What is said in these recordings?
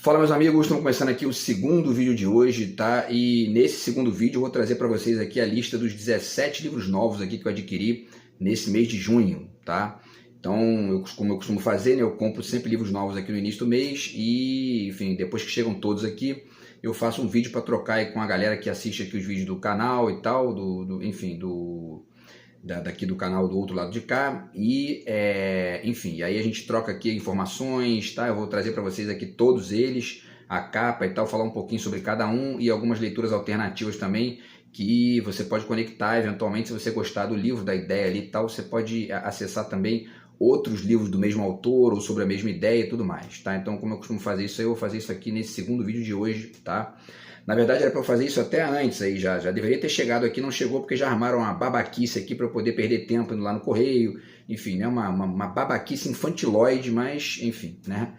Fala, meus amigos, estamos começando aqui o segundo vídeo de hoje, tá? E nesse segundo vídeo eu vou trazer para vocês aqui a lista dos 17 livros novos aqui que eu adquiri nesse mês de junho, tá? Então, como eu costumo fazer, né, eu compro sempre livros novos aqui no início do mês e, enfim, depois que chegam todos aqui, eu faço um vídeo para trocar aí com a galera que assiste aqui os vídeos do canal e tal, daqui do canal do outro lado de cá e enfim, aí a gente troca aqui informações, tá? Eu vou trazer para vocês aqui todos eles, a capa e tal, falar um pouquinho sobre cada um e algumas leituras alternativas também que você pode conectar eventualmente. Se você gostar do livro, da ideia ali e tal, você pode acessar também outros livros do mesmo autor ou sobre a mesma ideia e tudo mais, tá? Então, como eu costumo fazer isso aí, eu vou fazer isso aqui nesse segundo vídeo de hoje, tá? Na verdade era para eu fazer isso até antes aí, já deveria ter chegado aqui, não chegou porque já armaram uma babaquice aqui para eu poder perder tempo indo lá no correio, enfim, né, uma babaquice infantiloide, mas enfim, né,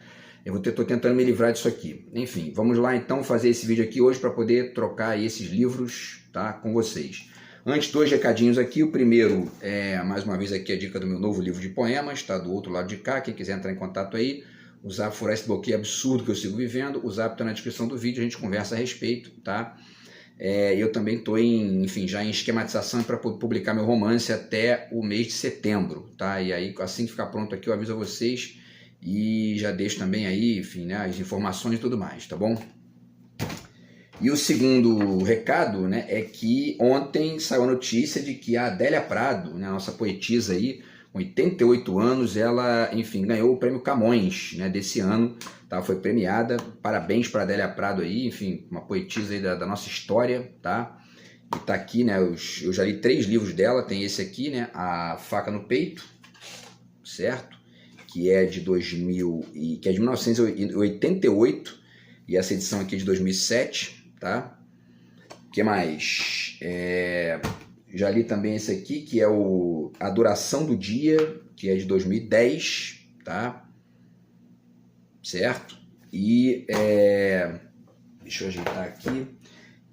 tô tentando me livrar disso aqui. Enfim, vamos lá então fazer esse vídeo aqui hoje para poder trocar aí esses livros, tá, com vocês. Antes, dois recadinhos aqui. O primeiro é, mais uma vez aqui, a dica do meu novo livro de poemas, tá do outro lado de cá, quem quiser entrar em contato aí. O Zap furar esse bloqueio absurdo que eu sigo vivendo, o Zap está na descrição do vídeo, a gente conversa a respeito, tá? Eu também estou já em esquematização para publicar meu romance até o mês de setembro, tá? E aí, assim que ficar pronto aqui, eu aviso a vocês e já deixo também aí, enfim, né, as informações e tudo mais, tá bom? E o segundo recado, né, é que ontem saiu a notícia de que a Adélia Prado, né, a nossa poetisa aí, 88 anos, ela, enfim, ganhou o prêmio Camões, né, desse ano, tá? Foi premiada, parabéns para a Adélia Prado aí, enfim, uma poetisa aí da nossa história, tá? E tá aqui, né, eu já li 3 livros dela, tem esse aqui, né, A Faca no Peito, certo? Que é de 1988, e essa edição aqui é de 2007, tá? O que mais? Já li também esse aqui, que é A Duração do Dia, que é de 2010, tá? Certo? E deixa eu ajeitar aqui.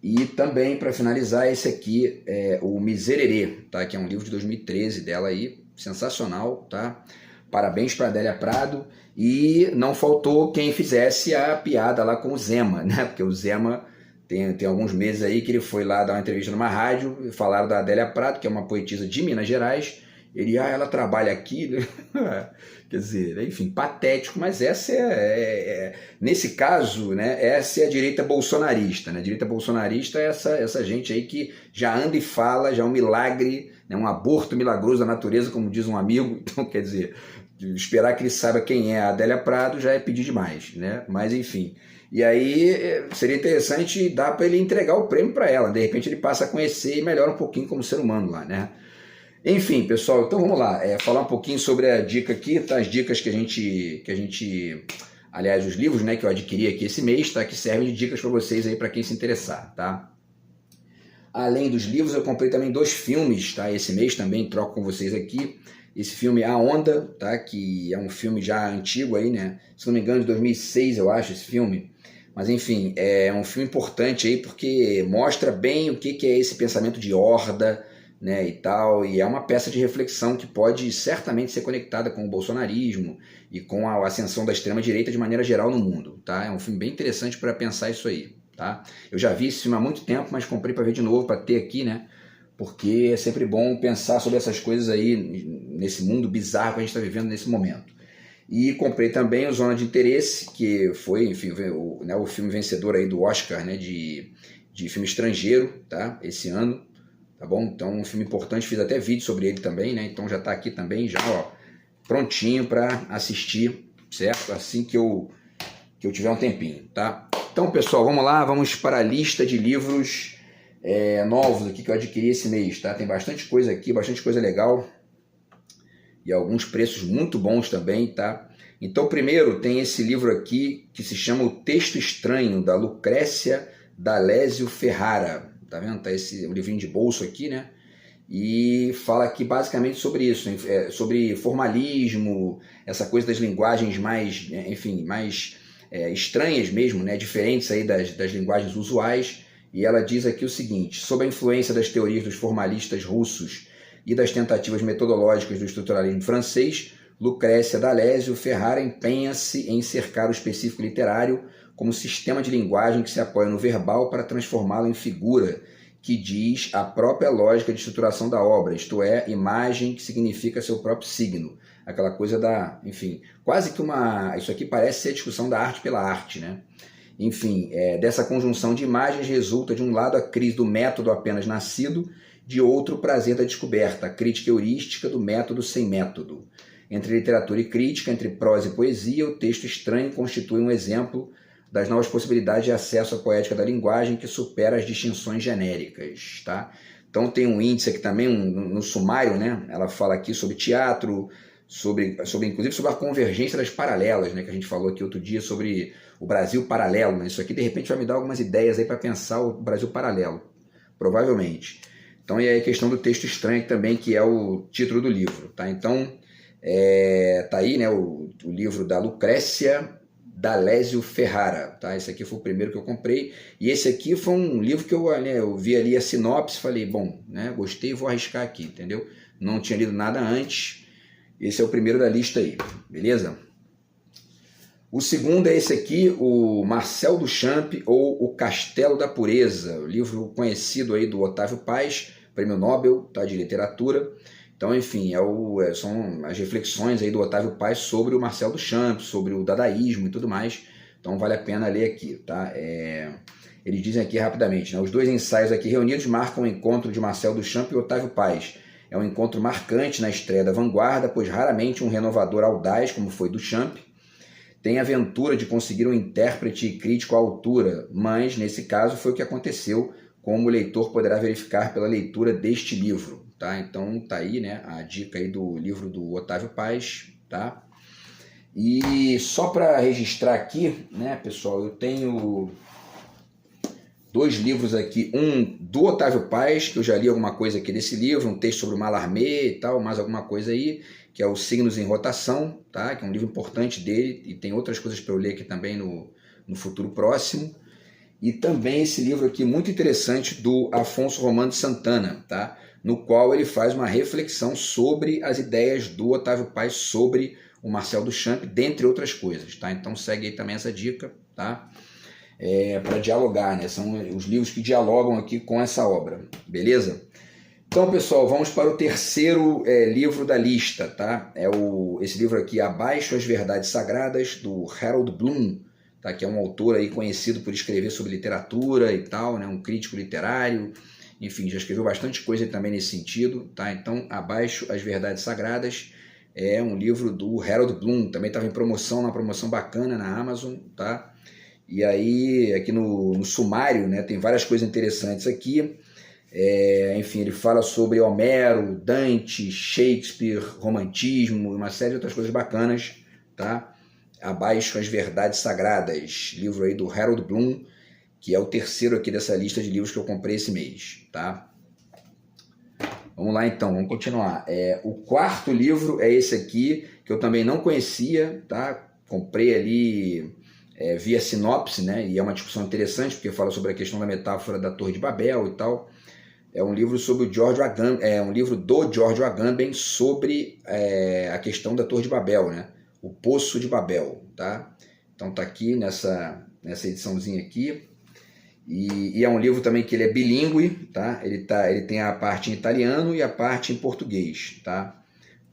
E também, para finalizar, esse aqui é o Miserere, tá? Que é um livro de 2013 dela aí, sensacional, tá? Parabéns para Adélia Prado. E não faltou quem fizesse a piada lá com o Zema, né? Porque o Zema... Tem alguns meses aí que ele foi lá dar uma entrevista numa rádio e falaram da Adélia Prado, que é uma poetisa de Minas Gerais. Ele, ela trabalha aqui, quer dizer, enfim, patético, mas essa nesse caso, né, essa é a direita bolsonarista, né? A direita bolsonarista é essa gente aí que já anda e fala, já é um milagre, né, um aborto milagroso da natureza, como diz um amigo. Então, quer dizer, esperar que ele saiba quem é a Adélia Prado já é pedir demais, né? Mas enfim. E aí seria interessante dar para ele entregar o prêmio para ela. De repente ele passa a conhecer e melhora um pouquinho como ser humano lá, né? Enfim, pessoal, então vamos lá. Falar um pouquinho sobre a dica aqui, tá? As dicas que a gente... Aliás, os livros, né, que eu adquiri aqui esse mês, tá? Que servem de dicas para vocês aí, para quem se interessar, tá? Além dos livros, eu comprei também 2 filmes, tá? Esse mês também troco com vocês aqui. Esse filme A Onda, tá? Que é um filme já antigo aí, né? Se não me engano, de 2006, eu acho, esse filme. Mas enfim, é um filme importante aí porque mostra bem o que é esse pensamento de horda, né, e tal, e é uma peça de reflexão que pode certamente ser conectada com o bolsonarismo e com a ascensão da extrema-direita de maneira geral no mundo, tá? É um filme bem interessante para pensar isso aí, tá? Eu já vi esse filme há muito tempo, mas comprei para ver de novo, para ter aqui, né? Porque é sempre bom pensar sobre essas coisas aí, nesse mundo bizarro que a gente está vivendo nesse momento. E comprei também o Zona de Interesse, que foi, enfim, o filme vencedor aí do Oscar, né, de filme estrangeiro, tá? Esse ano, tá bom? Então, um filme importante, fiz até vídeo sobre ele também, né? Então já tá aqui também, já, ó, prontinho para assistir, certo? Assim que eu tiver um tempinho, tá? Então, pessoal, vamos lá, vamos para a lista de livros novos aqui que eu adquiri esse mês, tá? Tem bastante coisa aqui, bastante coisa legal. E alguns preços muito bons também, tá? Então, primeiro tem esse livro aqui que se chama O Texto Estranho, da Lucrécia D'Alessio Ferrara. Tá vendo? Tá esse livrinho de bolso aqui, né? E fala aqui basicamente sobre isso, sobre formalismo, essa coisa das linguagens mais, enfim, mais estranhas mesmo, né? Diferentes aí das linguagens usuais. E ela diz aqui o seguinte: sob a influência das teorias dos formalistas russos e das tentativas metodológicas do estruturalismo francês, Lucrécia D'Alessio Ferrara empenha-se em cercar o específico literário como sistema de linguagem que se apoia no verbal para transformá-lo em figura, que diz a própria lógica de estruturação da obra, isto é, imagem que significa seu próprio signo. Aquela coisa da, enfim, quase que uma... Isso aqui parece ser a discussão da arte pela arte, né? Enfim, dessa conjunção de imagens resulta, de um lado, a crise do método apenas nascido, de outro, o prazer da descoberta, a crítica heurística do método sem método. Entre literatura e crítica, entre prosa e poesia, o texto estranho constitui um exemplo das novas possibilidades de acesso à poética da linguagem que supera as distinções genéricas, tá? Então tem um índice aqui também, no sumário, né? Ela fala aqui sobre teatro, inclusive sobre a convergência das paralelas, né? Que a gente falou aqui outro dia sobre o Brasil paralelo, né? Isso aqui de repente vai me dar algumas ideias aí para pensar o Brasil paralelo, provavelmente. Então, e aí a questão do texto estranho também, que é o título do livro, tá? Então, tá aí, né, o livro da Lucrécia D'Alessio Ferrara, tá? Esse aqui foi o primeiro que eu comprei, e esse aqui foi um livro que eu vi ali a sinopse, falei, bom, né, gostei, vou arriscar aqui, entendeu? Não tinha lido nada antes, esse é o primeiro da lista aí, beleza? O segundo é esse aqui, o Marcel Duchamp, ou O Castelo da Pureza, o livro conhecido aí do Otávio Paz, prêmio Nobel, tá, de literatura. Então, enfim, são as reflexões aí do Otávio Paz sobre o Marcel Duchamp, sobre o dadaísmo e tudo mais. Então, vale a pena ler aqui, tá? Eles dizem aqui rapidamente, né? Os dois ensaios aqui reunidos marcam o encontro de Marcel Duchamp e Otávio Paz. É um encontro marcante na estreia da vanguarda, pois raramente um renovador audaz, como foi Duchamp, tem a aventura de conseguir um intérprete e crítico à altura, mas, nesse caso, foi o que aconteceu, como o leitor poderá verificar pela leitura deste livro, tá? Então, tá aí, né, a dica aí do livro do Otávio Paz, tá? E só para registrar aqui, né, pessoal, eu tenho dois livros aqui, um do Otávio Paz, que eu já li alguma coisa aqui desse livro, um texto sobre o Mallarmé e tal, mais alguma coisa aí, que é o Signos em Rotação, tá? Que é um livro importante dele, e tem outras coisas para eu ler aqui também no futuro próximo. E também esse livro aqui muito interessante do Afonso Romano de Santana, tá? No qual ele faz uma reflexão sobre as ideias do Otávio Paz sobre o Marcel Duchamp, dentre outras coisas, tá? Então segue aí também essa dica, tá? Para dialogar, né? São os livros que dialogam aqui com essa obra, beleza? Então, pessoal, vamos para o terceiro livro da lista, tá? Esse livro aqui, Abaixo as Verdades Sagradas, do Harold Bloom, tá? Que é um autor aí conhecido por escrever sobre literatura e tal, né? Um crítico literário, enfim, já escreveu bastante coisa também nesse sentido, tá? Então, Abaixo as Verdades Sagradas é um livro do Harold Bloom, também estava em promoção, uma promoção bacana na Amazon, tá? E aí, aqui no sumário, né, tem várias coisas interessantes aqui. Enfim, ele fala sobre Homero, Dante, Shakespeare, romantismo e uma série de outras coisas bacanas, tá? Abaixo as Verdades Sagradas, livro aí do Harold Bloom, que é o terceiro aqui dessa lista de livros que eu comprei esse mês, tá? Vamos lá então, vamos continuar. O quarto livro é esse aqui, que eu também não conhecia, tá? Comprei ali via sinopse, né? E é uma discussão interessante, porque fala sobre a questão da metáfora da Torre de Babel e tal. É um livro sobre o George Agamben, um livro do George Agamben sobre a questão da Torre de Babel, né? O Poço de Babel, tá? Então tá aqui nessa ediçãozinha aqui. E é um livro também que ele é bilíngue, tá? Ele tem a parte em italiano e a parte em português, tá?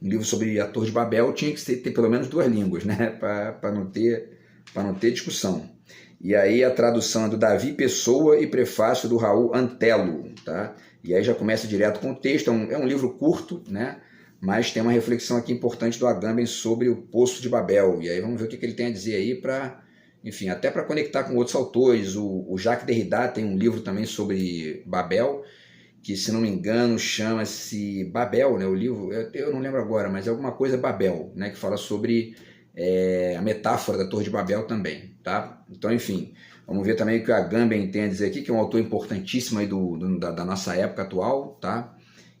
Um livro sobre a Torre de Babel tinha que ter pelo menos duas línguas, né? Para não ter discussão. E aí a tradução é do Davi Pessoa e prefácio do Raul Antelo, tá? E aí já começa direto com o texto, é um livro curto, né? Mas tem uma reflexão aqui importante do Agamben sobre o Poço de Babel. E aí vamos ver o que ele tem a dizer aí enfim, até para conectar com outros autores. O Jacques Derrida tem um livro também sobre Babel, que, se não me engano, chama-se Babel, né? O livro, eu não lembro agora, mas é alguma coisa Babel, né? Que fala sobre a metáfora da Torre de Babel também, tá? Então, enfim, vamos ver também o que o Agamben tem a dizer aqui, que é um autor importantíssimo aí da nossa época atual, tá?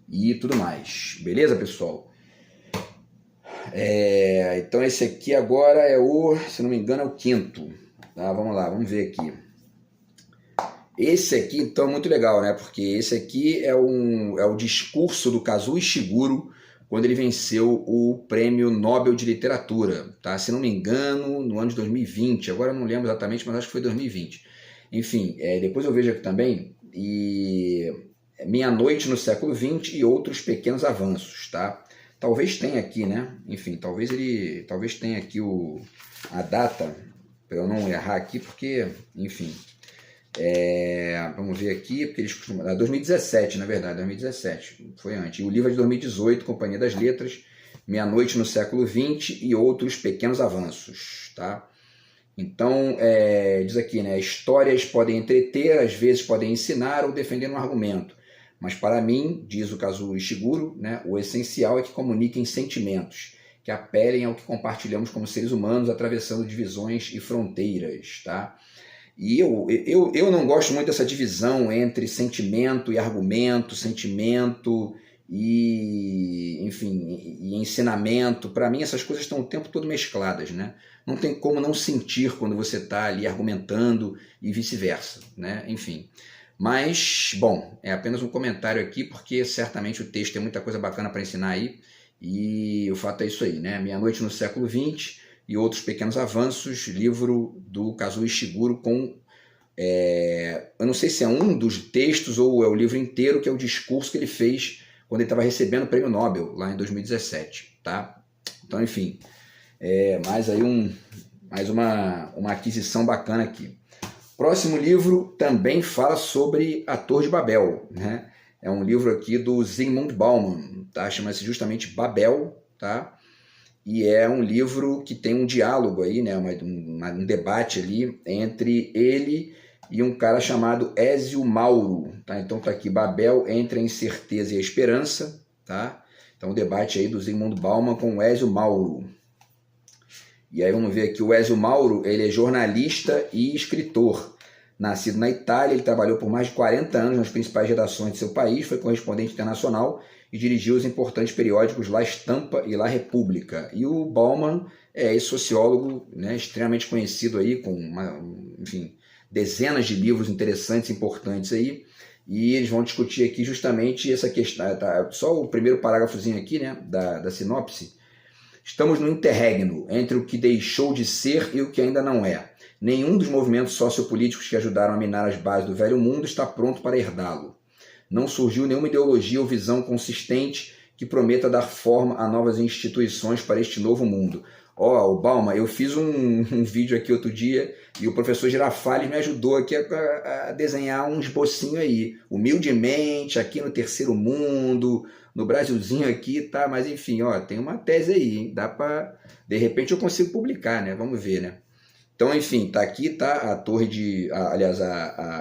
E tudo mais. Beleza, pessoal? Então esse aqui agora se não me engano, é o quinto. Tá? Vamos lá, vamos ver aqui. Esse aqui, então, é muito legal, né? Porque esse aqui é o discurso do Kazuo Ishiguro quando ele venceu o Prêmio Nobel de Literatura, tá? Se não me engano, no ano de 2020, agora eu não lembro exatamente, mas acho que foi 2020. Enfim, depois eu vejo aqui também, e Minha Noite no Século XX e Outros Pequenos Avanços, tá? Talvez tenha aqui, né? Enfim, talvez tenha aqui a data, para eu não errar aqui, porque, enfim, vamos ver aqui, porque eles costumam... 2017, na verdade, 2017, foi antes. E o livro é de 2018, Companhia das Letras, Meia Noite no Século XX e Outros Pequenos Avanços, tá? Então, diz aqui, né? Histórias podem entreter, às vezes podem ensinar ou defender um argumento. Mas para mim, diz o Kazuo Ishiguro, né, o essencial é que comuniquem sentimentos, que apelem ao que compartilhamos como seres humanos, atravessando divisões e fronteiras, tá? E eu não gosto muito dessa divisão entre sentimento e argumento, sentimento e, enfim, e ensinamento. Para mim, essas coisas estão o tempo todo mescladas, né? Não tem como não sentir quando você está ali argumentando e vice-versa, né? Enfim. Mas, bom, é apenas um comentário aqui, porque certamente o texto tem muita coisa bacana para ensinar aí. E o fato é isso aí, né? Meia Noite no Século XX e Outros Pequenos Avanços, livro do Kazuo Ishiguro com... eu não sei se é um dos textos ou é o livro inteiro, que é o discurso que ele fez quando ele estava recebendo o Prêmio Nobel, lá em 2017, tá? Então, enfim, mais uma aquisição bacana aqui. Próximo livro também fala sobre a Torre de Babel, né? É um livro aqui do Zygmunt Bauman, tá? Chama-se justamente Babel, tá? E é um livro que tem um diálogo aí, né? Um debate ali entre ele e um cara chamado Ezio Mauro, tá? Então tá aqui, Babel entre a incerteza e a esperança, tá? Então o debate aí do Zygmunt Bauman com o Ezio Mauro. E aí vamos ver aqui, o Ezio Mauro, ele é jornalista e escritor. Nascido na Itália, ele trabalhou por mais de 40 anos nas principais redações de seu país, foi correspondente internacional e dirigiu os importantes periódicos La Stampa e La Repubblica. E o Bauman é esse sociólogo, né, extremamente conhecido aí, com enfim, dezenas de livros interessantes e importantes aí, e eles vão discutir aqui justamente essa questão, tá? Só o primeiro parágrafozinho aqui, né, da sinopse. Estamos no interregno entre o que deixou de ser e o que ainda não é. Nenhum dos movimentos sociopolíticos que ajudaram a minar as bases do velho mundo está pronto para herdá-lo. Não surgiu nenhuma ideologia ou visão consistente que prometa dar forma a novas instituições para este novo mundo. O Bauman, eu fiz um vídeo aqui outro dia e o professor Girafales me ajudou aqui a desenhar um esbocinho aí. Humildemente, aqui no terceiro mundo, no Brasilzinho aqui, tá? Mas enfim, tem uma tese aí, hein? Dá para... De repente eu consigo publicar, né? Vamos ver, né? Então, enfim, tá aqui, tá? A torre de... aliás,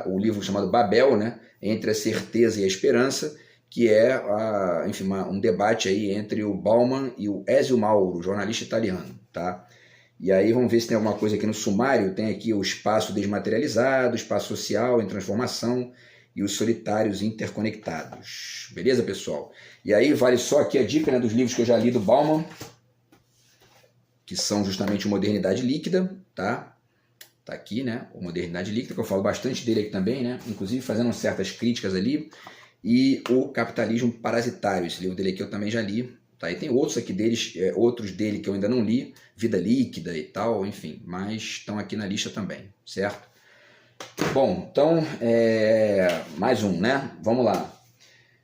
o livro chamado Babel, né? Entre a certeza e a esperança, que é, enfim, um debate aí entre o Bauman e o Ezio Mauro, jornalista italiano, tá? E aí vamos ver se tem alguma coisa aqui no sumário. Tem aqui o espaço desmaterializado, o espaço social em transformação e os solitários interconectados. Beleza, pessoal? E aí vale só aqui a dica, né, dos livros que eu já li do Bauman, que são justamente o Modernidade Líquida, tá? Tá aqui, né? O Modernidade Líquida, que eu falo bastante dele aqui também, né? Inclusive fazendo certas críticas ali. E o Capitalismo Parasitário, esse livro dele aqui eu também já li, tá? E tem outros aqui outros dele que eu ainda não li, Vida Líquida e tal, enfim, mas estão aqui na lista também, certo? Bom, então, mais um, né? Vamos lá.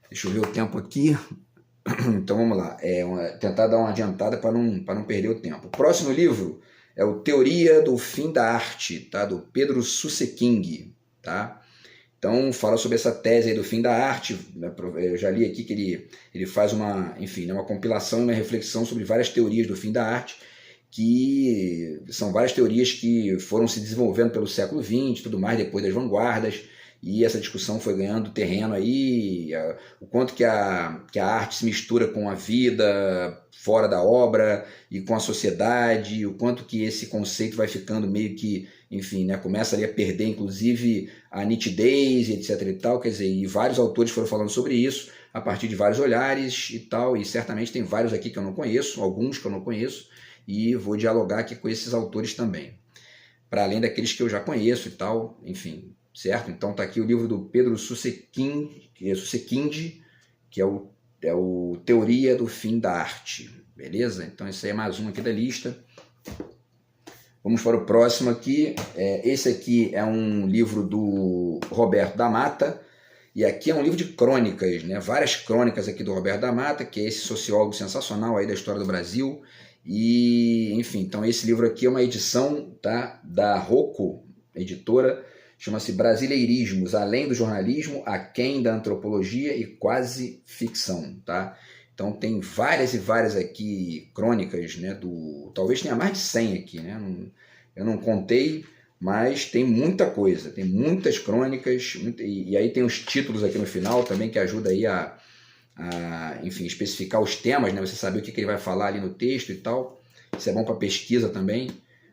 Deixa eu ver o tempo aqui. Então vamos lá, tentar dar uma adiantada para não perder o tempo. O próximo livro é o Teoria do Fim da Arte, tá? Do Pedro Suseking, tá? Então fala sobre essa tese aí do fim da arte. Eu já li aqui que ele faz uma compilação e uma reflexão sobre várias teorias do fim da arte, que são várias teorias que foram se desenvolvendo pelo século XX, tudo mais, depois das vanguardas, e essa discussão foi ganhando terreno aí, o quanto que a arte se mistura com a vida fora da obra e com a sociedade, o quanto que esse conceito vai ficando meio que, enfim, né, começa ali a perder inclusive a nitidez, etc e tal, quer dizer, e vários autores foram falando sobre isso a partir de vários olhares e tal, e certamente tem vários aqui que eu não conheço, alguns que eu não conheço, e vou dialogar aqui com esses autores também, para além daqueles que eu já conheço e tal, enfim, certo? Então tá aqui o livro do Pedro Suseking, que é o o Teoria do Fim da Arte, beleza? Então esse aí é mais um aqui da lista. Vamos para o próximo aqui. Esse aqui é um livro do Roberto da Mata, e aqui é um livro de crônicas, né? Várias crônicas aqui do Roberto da Mata, que é esse sociólogo sensacional aí da história do Brasil. E, enfim, então esse livro aqui é uma edição, tá, da Rocco Editora, chama-se Brasileirismos, além do jornalismo, aquém da antropologia e quase ficção, tá? Então tem várias e várias aqui crônicas, né, talvez tenha mais de 100 aqui, né? Eu não contei, mas tem muita coisa, tem muitas crônicas, e aí tem os títulos aqui no final também, que ajuda aí enfim, especificar os temas, né? Você saber o que ele vai falar ali no texto e tal. Isso é bom para pesquisa também.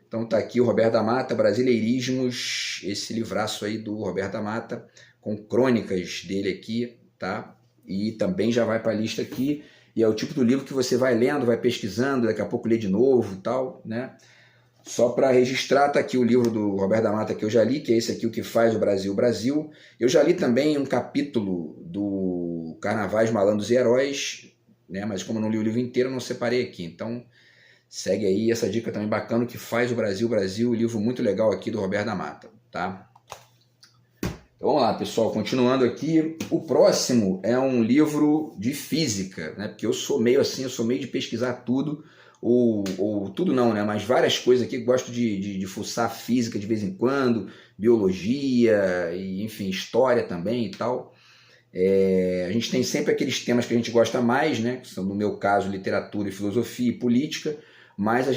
Então tá aqui o Roberto da Mata, Brasileirismos, esse livraço aí do Roberto da Mata, com crônicas dele aqui, tá? E também já vai para a lista aqui, e é o tipo do livro que você vai lendo, vai pesquisando, daqui a pouco lê de novo e tal, né? Só para registrar, tá aqui o livro do Roberto da Mata que eu já li, que é esse aqui, O que faz o Brasil, Brasil. Eu já li também um capítulo do Carnavais, Malandros e Heróis, né? Mas como eu não li o livro inteiro, eu não separei aqui. Então, segue aí essa dica também bacana, O que faz o Brasil, Brasil, um livro muito legal aqui do Roberto da Mata, tá? Então, vamos lá, pessoal, continuando aqui. O próximo é um livro de física, né? Porque eu sou meio assim, eu sou meio de pesquisar tudo, ou tudo não, né? Mas várias coisas aqui, gosto de fuçar física de vez em quando, biologia, e, enfim, história também e tal. A gente tem sempre aqueles temas que a gente gosta mais, né? Que são, no meu caso, literatura, filosofia e política, mas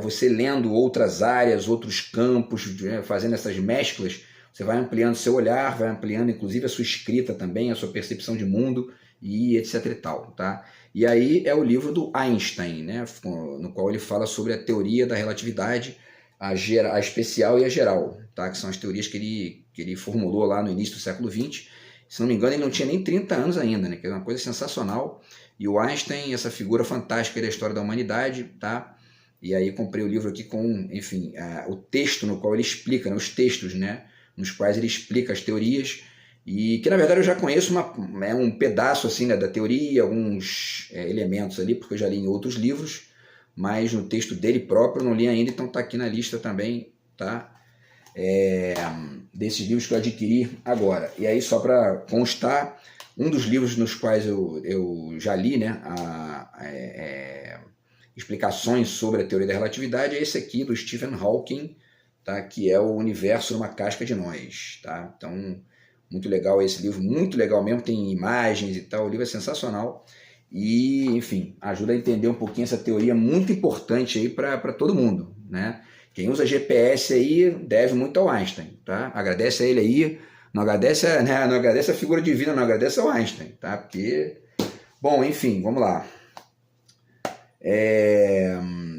você lendo outras áreas, outros campos, né? Fazendo essas mesclas, você vai ampliando seu olhar, vai ampliando inclusive a sua escrita também, a sua percepção de mundo e etc e tal, tá? E aí é o livro do Einstein, né? No qual ele fala sobre a teoria da relatividade, a especial e a geral, tá? Que são as teorias que ele formulou lá no início do século XX. Se não me engano, ele não tinha nem 30 anos ainda, né? Que é uma coisa sensacional. E o Einstein, essa figura fantástica da história da humanidade, tá? E aí comprei o livro aqui com, enfim, o texto no qual ele explica, né? Os textos, né? Nos quais ele explica as teorias, e que na verdade eu já conheço um pedaço assim, né, da teoria, alguns elementos ali, porque eu já li em outros livros, mas no texto dele próprio eu não li ainda, então está aqui na lista também, tá? Desses livros que eu adquiri agora. E aí, só para constar, um dos livros nos quais eu já li, né, explicações sobre a teoria da relatividade, é esse aqui do Stephen Hawking, tá? Que é O Universo numa Casca de Nós, tá? Então, muito legal esse livro, muito legal mesmo, tem imagens e tal, o livro é sensacional e, enfim, ajuda a entender um pouquinho essa teoria muito importante aí para todo mundo, né? Quem usa GPS aí deve muito ao Einstein, tá? Agradece a ele aí, não agradece, né? Não agradece a figura divina, não agradece ao Einstein, tá? Porque, bom, enfim, vamos lá.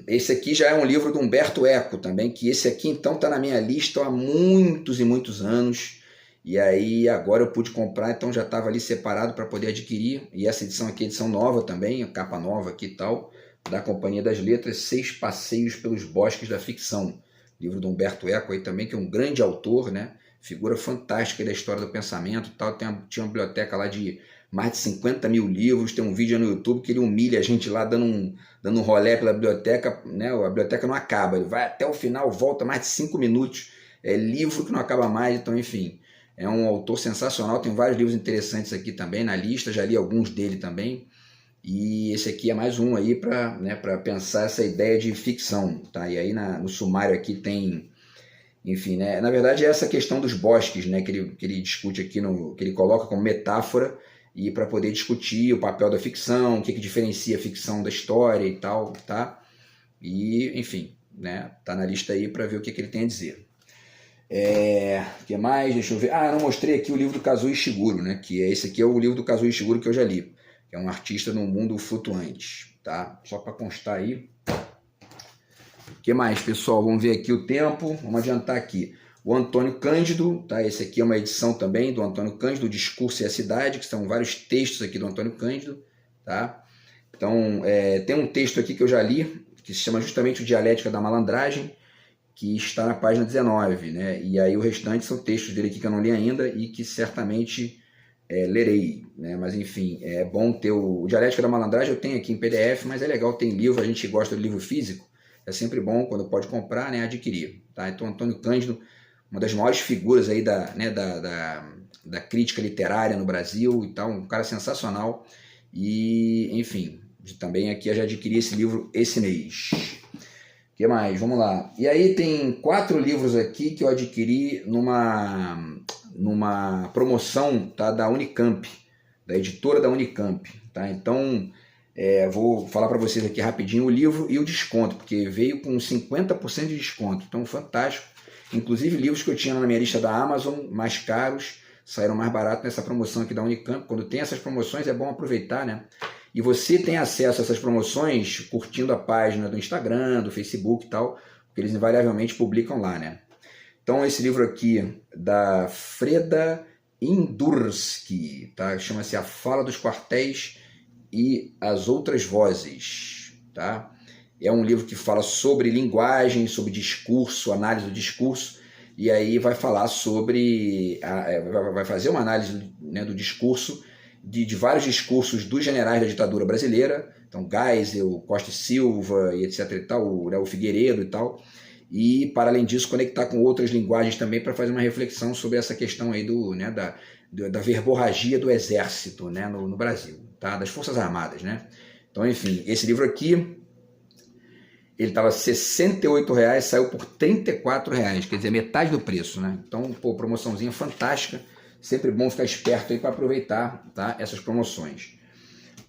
Esse aqui já é um livro do Humberto Eco também, que esse aqui então está na minha lista há muitos e muitos anos, e aí agora eu pude comprar, então já estava ali separado para poder adquirir, e essa edição aqui é edição nova também, capa nova aqui e tal, da Companhia das Letras, 6 Passeios pelos Bosques da Ficção, livro do Humberto Eco aí também, que é um grande autor, né? Figura fantástica da história do pensamento e tal, tinha uma biblioteca lá de mais de 50 mil livros, tem um vídeo no YouTube que ele humilha a gente lá dando um rolé pela biblioteca, né? A biblioteca não acaba, ele vai até o final, volta mais de 5 minutos, é livro que não acaba mais, então enfim, é um autor sensacional, tem vários livros interessantes aqui também na lista, já li alguns dele também, e esse aqui é mais um aí para, né, pensar essa ideia de ficção, tá? E aí no sumário aqui tem, enfim, né? Na verdade é essa questão dos bosques, né? Que ele discute aqui, que ele coloca como metáfora, e para poder discutir o papel da ficção, o que diferencia a ficção da história e tal, tá? E, enfim, né? Tá na lista aí para ver o que ele tem a dizer. O que mais? Deixa eu ver. Eu não mostrei aqui o livro do Kazuo Ishiguro, né? Que esse aqui é o livro do Kazuo Ishiguro que eu já li, que é um artista no mundo flutuante, tá? Só para constar aí. O que mais, pessoal? Vamos ver aqui o tempo, vamos adiantar aqui. O Antônio Cândido, tá? Esse aqui é uma edição também do Antônio Cândido, O Discurso e a Cidade, que são vários textos aqui do Antônio Cândido, tá? Então, tem um texto aqui que eu já li, que se chama justamente o Dialética da Malandragem, que está na página 19, né? E aí o restante são textos dele aqui que eu não li ainda e que certamente lerei, né? Mas enfim, é bom ter o Dialética da Malandragem, eu tenho aqui em PDF, mas é legal ter em livro, a gente gosta do livro físico, é sempre bom quando pode comprar, né, adquirir, tá? Então Antônio Cândido, uma das maiores figuras aí da crítica literária no Brasil e tal, um cara sensacional, e enfim, também aqui eu já adquiri esse livro esse mês. O que mais? Vamos lá. E aí tem 4 livros aqui que eu adquiri numa promoção, tá, da Unicamp, da editora da Unicamp, tá? Então, vou falar para vocês aqui rapidinho o livro e o desconto, porque veio com 50% de desconto, então fantástico. Inclusive livros que eu tinha na minha lista da Amazon, mais caros, saíram mais baratos nessa promoção aqui da Unicamp. Quando tem essas promoções é bom aproveitar, né? E você tem acesso a essas promoções curtindo a página do Instagram, do Facebook e tal, porque eles invariavelmente publicam lá, né? Então esse livro aqui da Freda Indurski, tá? Chama-se A Fala dos Quartéis e as Outras Vozes, tá? É um livro que fala sobre linguagem, sobre discurso, análise do discurso, e aí vai falar sobre, vai fazer uma análise, né, do discurso, de vários discursos dos generais da ditadura brasileira, então Geisel, Costa e Silva, e etc e tal, o Figueiredo e tal, e para além disso conectar com outras linguagens também para fazer uma reflexão sobre essa questão aí da verborragia do exército, né, no Brasil, tá? Das Forças Armadas, né? Então, enfim, esse livro aqui, ele estava R$ 68,00, saiu por R$ 34,00, quer dizer, metade do preço, né? Então, pô, promoçãozinha fantástica, sempre bom ficar esperto aí para aproveitar, tá, essas promoções.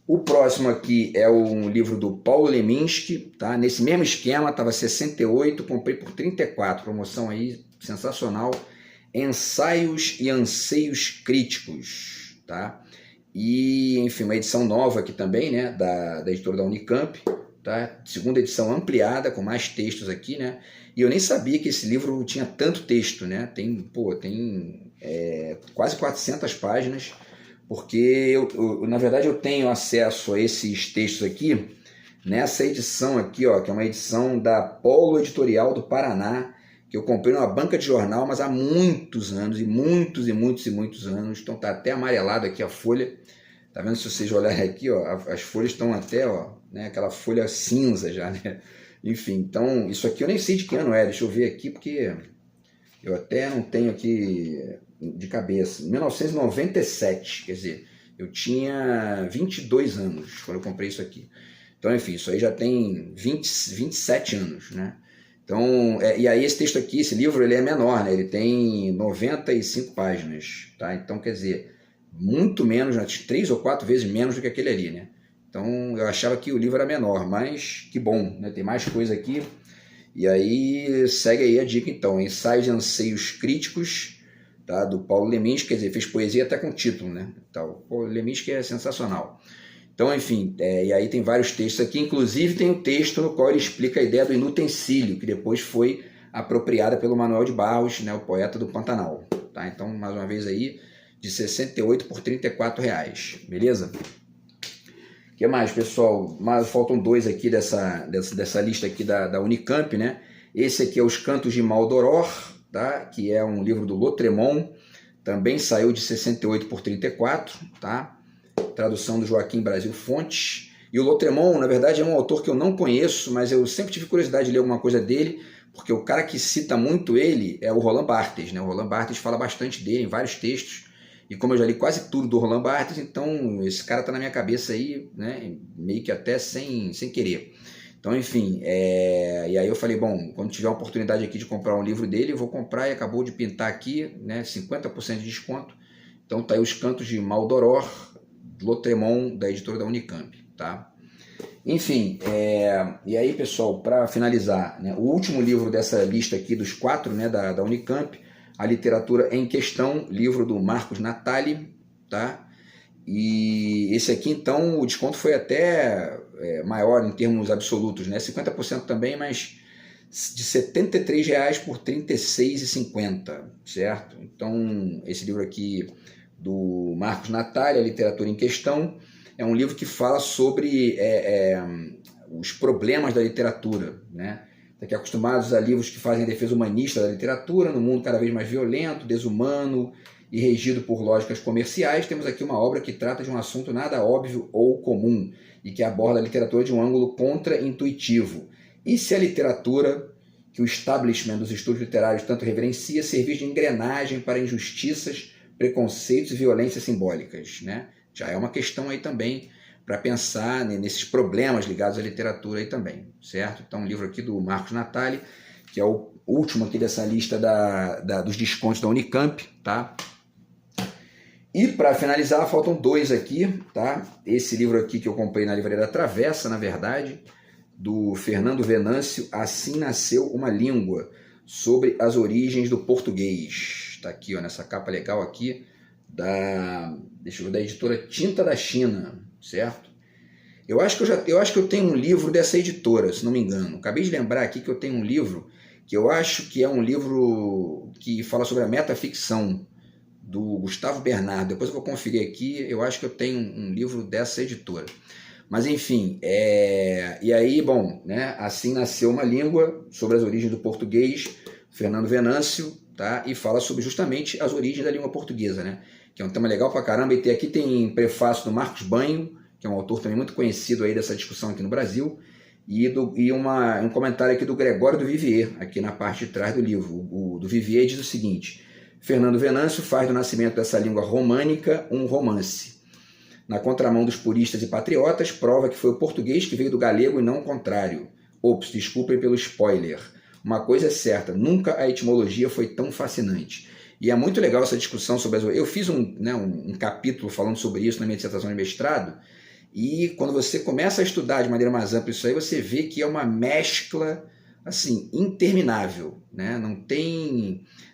O próximo aqui é um livro do Paulo Leminski, tá? Nesse mesmo esquema, estava 68, comprei por 34, promoção aí sensacional. Ensaios e Anseios Críticos, tá? E, enfim, uma edição nova aqui também, né, da editora da Unicamp, tá? Segunda edição ampliada, com mais textos aqui, né? E eu nem sabia que esse livro tinha tanto texto, né? Tem quase 400 páginas, porque na verdade eu tenho acesso a esses textos aqui nessa edição aqui, ó, que é uma edição da Polo Editorial do Paraná, que eu comprei numa banca de jornal, mas há muitos anos, e muitos anos, então tá até amarelado aqui a folha, tá vendo? Se vocês olharem aqui, ó, as folhas estão até, ó, né, aquela folha cinza já, né? Enfim, então isso aqui eu nem sei de que ano é, deixa eu ver aqui, porque eu até não tenho aqui de cabeça. 1997, quer dizer, eu tinha 22 anos quando eu comprei isso aqui. Então, enfim, isso aí já tem 27 anos, né? Então, e aí esse texto aqui, esse livro, ele é menor, né? Ele tem 95 páginas, tá? Então, quer dizer, muito menos, 3 ou 4 vezes menos do que aquele ali, né? Então, eu achava que o livro era menor, mas que bom, né? Tem mais coisa aqui. E aí, segue aí a dica, então. Ensaios e Anseios Críticos, tá? Do Paulo Leminski, quer dizer, fez poesia até com título, né? Então, o Paulo Leminski é sensacional. Então, enfim, e aí tem vários textos aqui, inclusive tem um texto no qual ele explica a ideia do inutensílio, que depois foi apropriada pelo Manuel de Barros, né, o poeta do Pantanal. Tá? Então, mais uma vez aí, de 68 por 34 reais, beleza? O que mais, pessoal? Faltam 2 aqui dessa lista aqui da Unicamp, né? Esse aqui é Os Cantos de Maldoror, tá? Que é um livro do Lautrémont, também saiu de 68 por 34, tá? Tradução do Joaquim Brasil Fontes. E o Lautrémont, na verdade, é um autor que eu não conheço, mas eu sempre tive curiosidade de ler alguma coisa dele, porque o cara que cita muito ele é o Roland Barthes, né? O Roland Barthes fala bastante dele em vários textos, e como eu já li quase tudo do Roland Barthes, então esse cara tá na minha cabeça aí, né? Meio que até sem querer. Então, enfim, e aí eu falei, bom, quando tiver a oportunidade aqui de comprar um livro dele, eu vou comprar, e acabou de pintar aqui, né? 50% de desconto. Então tá aí Os Cantos de Maldoror, Lautrémont, da editora da Unicamp, tá? Enfim, e aí, pessoal, para finalizar, né, o último livro dessa lista aqui dos 4, né, da Unicamp, A Literatura em Questão, livro do Marcos Natali, tá? E esse aqui, então, o desconto foi até maior em termos absolutos, né? 50% também, mas de R$ 73,00 por R$ 36,50, certo? Então, esse livro aqui do Marcos Natali, A Literatura em Questão, é um livro que fala sobre os problemas da literatura, né? Daqui acostumados a livros que fazem defesa humanista da literatura, no mundo cada vez mais violento, desumano e regido por lógicas comerciais, temos aqui uma obra que trata de um assunto nada óbvio ou comum e que aborda a literatura de um ângulo contra-intuitivo. E se a literatura que o establishment dos estudos literários tanto reverencia servir de engrenagem para injustiças, preconceitos e violências simbólicas, né? Já é uma questão aí também para pensar nesses problemas ligados à literatura aí também, certo? Então, um livro aqui do Marcos Natali, que é o último aqui dessa lista dos descontos da Unicamp, tá? E para finalizar, faltam dois aqui, tá? Esse livro aqui que eu comprei na Livraria da Travessa, na verdade, do Fernando Venâncio, Assim Nasceu uma Língua, sobre as origens do português. Está aqui, ó, nessa capa legal aqui, da editora Tinta da China, certo? Eu acho que eu tenho um livro dessa editora, se não me engano. Acabei de lembrar aqui que eu tenho um livro que eu acho que é um livro que fala sobre a metaficção, do Gustavo Bernardo. Depois eu vou conferir aqui, eu acho que eu tenho um livro dessa editora. Mas enfim, e aí, bom, né, Assim Nasceu uma Língua, sobre as origens do português, Fernando Venâncio, tá? E fala sobre justamente as origens da língua portuguesa, né? Que é um tema legal pra caramba. E aqui tem prefácio do Marcos Banho, que é um autor também muito conhecido aí dessa discussão aqui no Brasil, e um comentário aqui do Gregório do Vivier, aqui na parte de trás do livro. O do Vivier diz o seguinte: Fernando Venâncio faz do nascimento dessa língua românica um romance. Na contramão dos puristas e patriotas, prova que foi o português que veio do galego e não o contrário. Ops, desculpem pelo spoiler. Uma coisa é certa, nunca a etimologia foi tão fascinante. E é muito legal essa discussão sobre as... Eu fiz um capítulo falando sobre isso na minha dissertação de mestrado, e quando você começa a estudar de maneira mais ampla isso aí, você vê que é uma mescla assim, interminável, né?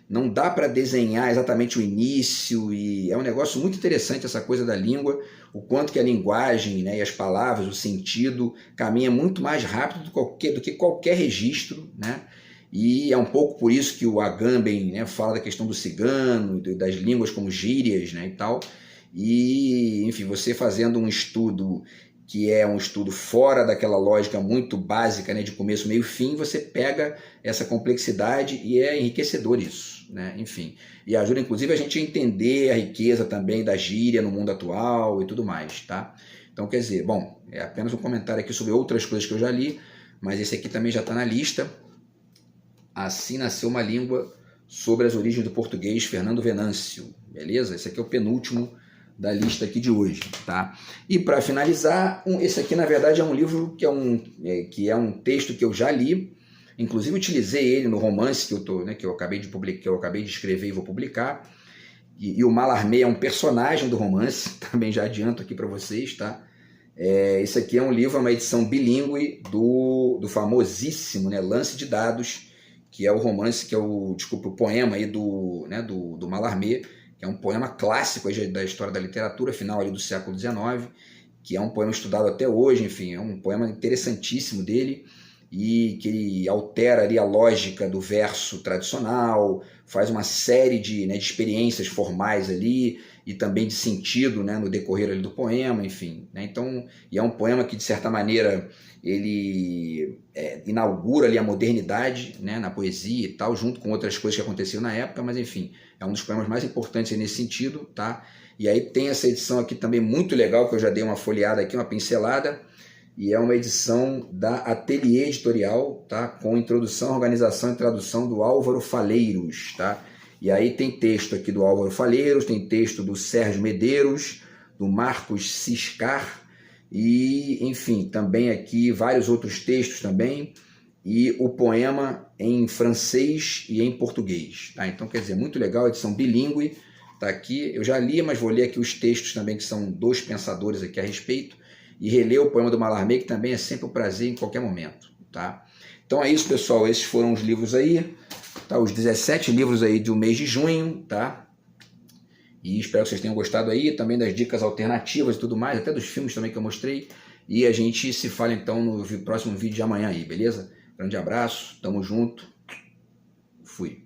Não dá para desenhar exatamente o início, e é um negócio muito interessante essa coisa da língua, o quanto que a linguagem, né, e as palavras, o sentido, caminha muito mais rápido do que qualquer registro, né? E é um pouco por isso que o Agamben, né, fala da questão do cigano, das línguas como gírias, né, e tal. E, enfim, você fazendo um estudo que é um estudo fora daquela lógica muito básica, né, de começo, meio e fim, você pega essa complexidade e é enriquecedor isso, né? Enfim, e ajuda inclusive a gente a entender a riqueza também da gíria no mundo atual e tudo mais, tá? Então, quer dizer, bom, é apenas um comentário aqui sobre outras coisas que eu já li, mas esse aqui também já está na lista. Assim Nasceu uma Língua, sobre as origens do português, Fernando Venâncio, beleza? Esse aqui é o penúltimo da lista aqui de hoje, tá? E para finalizar, esse aqui na verdade é um livro que é um texto que eu já li, inclusive utilizei ele no romance que eu acabei de escrever e vou publicar. E o Mallarmé é um personagem do romance, também já adianto aqui para vocês, tá? Esse aqui é um livro, uma edição bilíngue do famosíssimo, né, Lance de Dados, que é o romance, o poema aí do Mallarmé, que é um poema clássico aí da história da literatura, final ali do século XIX, que é um poema estudado até hoje, enfim, é um poema interessantíssimo dele, e que ele altera ali a lógica do verso tradicional, faz uma série de experiências formais ali, e também de sentido, né, no decorrer ali do poema, enfim, né? Então, e é um poema que, de certa maneira, ele inaugura ali a modernidade, né, na poesia e tal, junto com outras coisas que aconteciam na época, mas enfim, é um dos poemas mais importantes nesse sentido, tá? E aí tem essa edição aqui também muito legal, que eu já dei uma folheada aqui, uma pincelada, e é uma edição da Ateliê Editorial, tá? Com introdução, organização e tradução do Álvaro Faleiros, tá? E aí tem texto aqui do Álvaro Faleiros, tem texto do Sérgio Medeiros, do Marcos Ciscar, e, enfim, também aqui vários outros textos também, e o poema em francês e em português, tá? Então, quer dizer, muito legal, edição bilíngue, tá aqui. Eu já li, mas vou ler aqui os textos também, que são dois pensadores aqui a respeito, e reler o poema do Mallarmé, que também é sempre um prazer em qualquer momento, tá? Então é isso, pessoal, esses foram os livros aí, tá? Os 17 livros aí do mês de junho, tá? E espero que vocês tenham gostado aí, também das dicas alternativas e tudo mais, até dos filmes também que eu mostrei, e a gente se fala então no próximo vídeo de amanhã aí, beleza? Grande abraço, tamo junto, fui.